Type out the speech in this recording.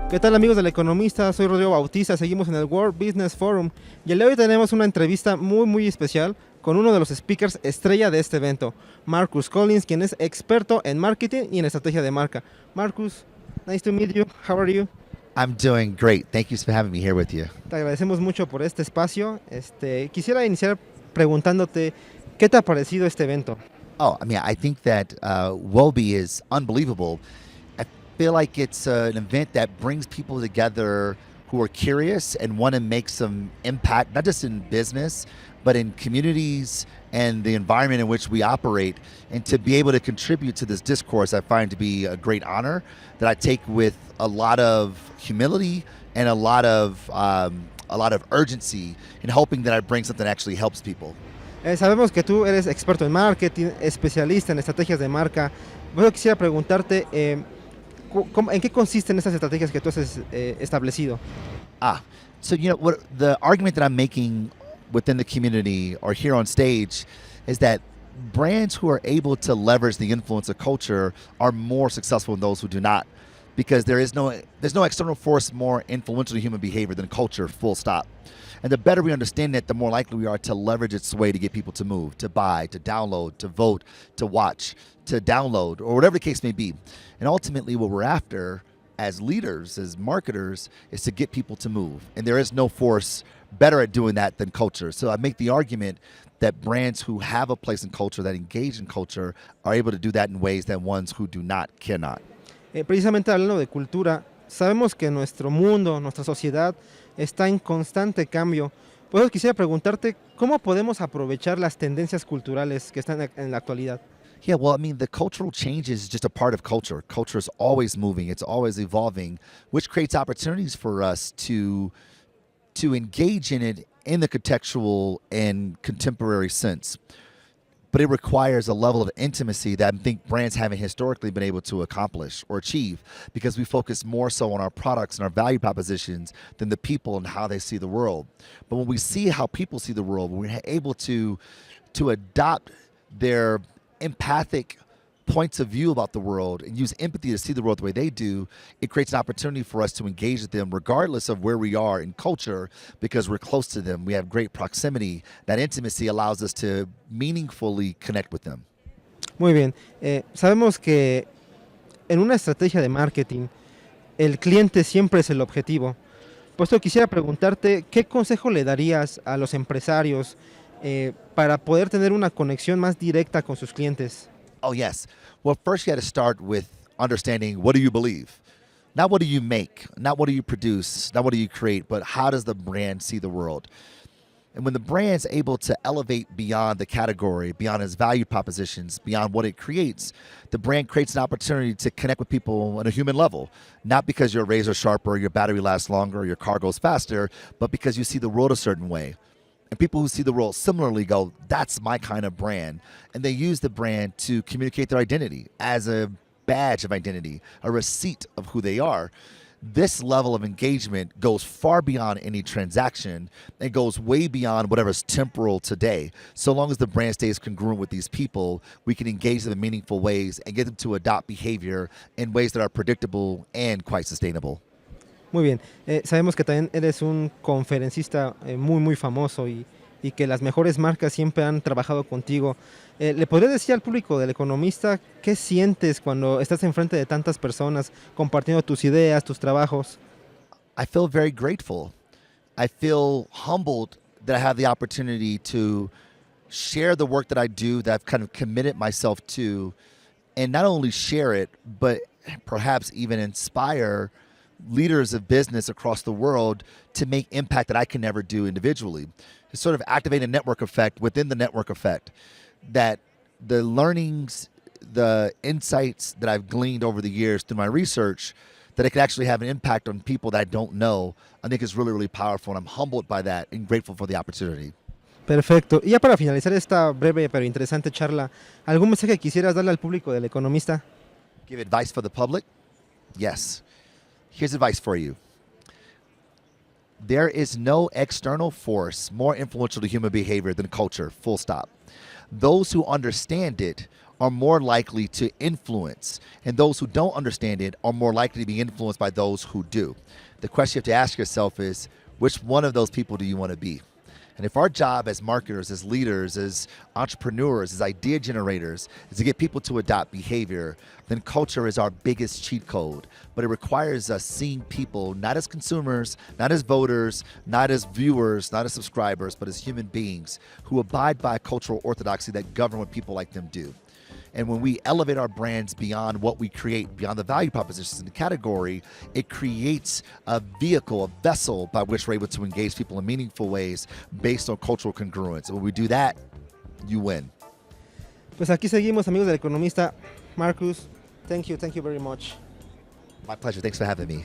¿Qué tal amigos del Economista? Soy Rodrigo Bautista, seguimos en el World Business Forum y el día de hoy tenemos una entrevista muy especial con uno de los speakers estrella de este evento, Marcus Collins, quien es experto en marketing y en estrategia de marca. Marcus, nice to meet you. How are you? I'm doing great. Thank you for having me here with you. Te agradecemos mucho por este espacio. Quisiera iniciar preguntándote, ¿qué te ha parecido este evento? I think that Wobie is unbelievable. I feel like it's an event that brings people together who are curious and want to make some impact, not just in business, but in communities and the environment in which we operate. And to be able to contribute to this discourse, I find to be a great honor that I take with a lot of humility and a lot of urgency in hoping that I bring something that actually helps people. Sabemos que tú eres experto en marketing, especialista en estrategias de marca. Bueno, quisiera preguntarte, ¿en qué consisten estas estrategias que tú has establecido? So what the argument that I'm making within the community or here on stage is that brands who are able to leverage the influence of culture are more successful than those who do not, because there's no external force more influential to human behavior than culture, full stop. And the better we understand it, the more likely we are to leverage its way to get people to move, to buy, to download, to vote, to watch, to download, or whatever the case may be. And ultimately what we're after as leaders, as marketers, is to get people to move. And there is no force better at doing that than culture. So I make the argument that brands who have a place in culture, that engage in culture, are able to do that in ways that ones who do not cannot. Precisamente hablando de cultura, sabemos que nuestro mundo, nuestra sociedad está en constante cambio. Por eso quisiera preguntarte, ¿cómo podemos aprovechar las tendencias culturales que están en la actualidad? Yeah, well, the cultural change is just a part of culture. Culture is always moving, it's always evolving, which creates opportunities for us to engage in it in the contextual and contemporary sense. But it requires a level of intimacy that I think brands haven't historically been able to accomplish or achieve, because we focus more so on our products and our value propositions than the people and how they see the world. But when we see how people see the world, when we're able to adopt their empathic points of view about the world and use empathy to see the world the way they do, it creates an opportunity for us to engage with them regardless of where we are in culture, because we're close to them. We have great proximity. That intimacy allows us to meaningfully connect with them. Muy bien. Sabemos que en una estrategia de marketing, el cliente siempre es el objetivo. Por eso quisiera preguntarte, ¿qué consejo le darías a los empresarios para poder tener una conexión más directa con sus clientes? Oh, yes. Well, first you got to start with understanding, what do you believe? Not what do you make, not what do you produce, not what do you create, but how does the brand see the world? And when the brand's able to elevate beyond the category, beyond its value propositions, beyond what it creates, the brand creates an opportunity to connect with people on a human level. Not because you're razor sharper, your battery lasts longer, your car goes faster, but because you see the world a certain way. And people who see the world similarly go, that's my kind of brand. And they use the brand to communicate their identity as a badge of identity, a receipt of who they are. This level of engagement goes far beyond any transaction. It goes way beyond whatever's temporal today. So long as the brand stays congruent with these people, we can engage them in meaningful ways and get them to adopt behavior in ways that are predictable and quite sustainable. Muy bien. Sabemos que también eres un conferencista muy famoso y que las mejores marcas siempre han trabajado contigo. ¿Le podrías decir al público del Economista qué sientes cuando estás enfrente de tantas personas compartiendo tus ideas, tus trabajos? I feel very grateful. I feel humbled that I have the opportunity to share the work that I do, that I've kind of committed myself to, and not only share it, but perhaps even inspire leaders of business across the world to make impact that I can never do individually. To sort of activate a network effect within the network effect, that the learnings, the insights that I've gleaned over the years through my research, that it can actually have an impact on people that I don't know, I think is really powerful, and I'm humbled by that and grateful for the opportunity. Perfecto. Y ya para finalizar esta breve pero interesante charla, ¿algún mensaje que quisieras darle al público del Economista? Give advice for the public? Yes. Here's advice for you. There is no external force more influential to human behavior than culture, full stop. Those who understand it are more likely to influence, and those who don't understand it are more likely to be influenced by those who do. The question you have to ask yourself is, which one of those people do you want to be? And if our job as marketers, as leaders, as entrepreneurs, as idea generators is to get people to adopt behavior, then culture is our biggest cheat code. But it requires us seeing people not as consumers, not as voters, not as viewers, not as subscribers, but as human beings who abide by cultural orthodoxy that govern what people like them do. And when we elevate our brands beyond what we create, beyond the value propositions in the category, it creates a vehicle, a vessel by which we're able to engage people in meaningful ways based on cultural congruence. And when we do that, you win. Pues aquí seguimos, amigos del Economista. Marcus, thank you very much. My pleasure. Thanks for having me.